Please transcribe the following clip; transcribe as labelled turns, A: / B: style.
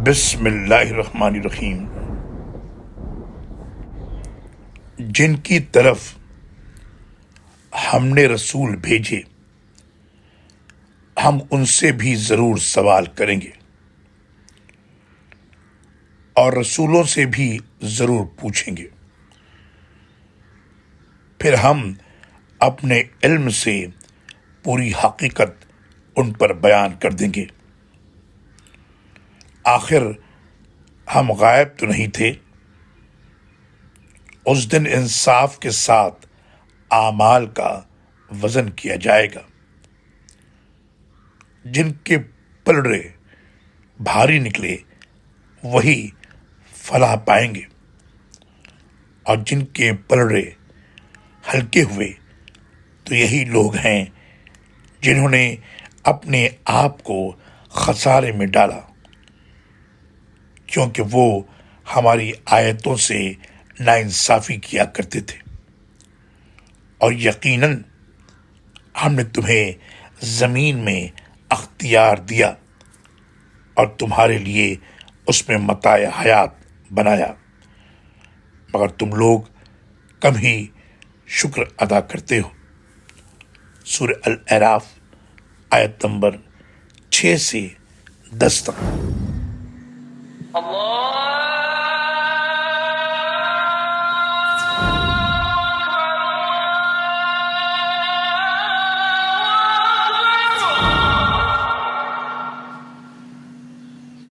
A: بسم اللہ الرحمن الرحیم۔ جن کی طرف ہم نے رسول بھیجے ہم ان سے بھی ضرور سوال کریں گے اور رسولوں سے بھی ضرور پوچھیں گے، پھر ہم اپنے علم سے پوری حقیقت ان پر بیان کر دیں گے۔ آخر ہم غائب تو نہیں تھے۔ اس دن انصاف کے ساتھ اعمال کا وزن کیا جائے گا۔ جن کے پلڑے بھاری نکلے وہی فلاح پائیں گے، اور جن کے پلڑے ہلکے ہوئے تو یہی لوگ ہیں جنہوں نے اپنے آپ کو خسارے میں ڈالا، کیونکہ وہ ہماری آیتوں سے ناانصافی کیا کرتے تھے۔ اور یقیناً ہم نے تمہیں زمین میں اختیار دیا اور تمہارے لیے اس میں متاع حیات بنایا، مگر تم لوگ کم ہی شکر ادا کرتے ہو۔ سورہ الاعراف آیت نمبر 6 سے 10 تک۔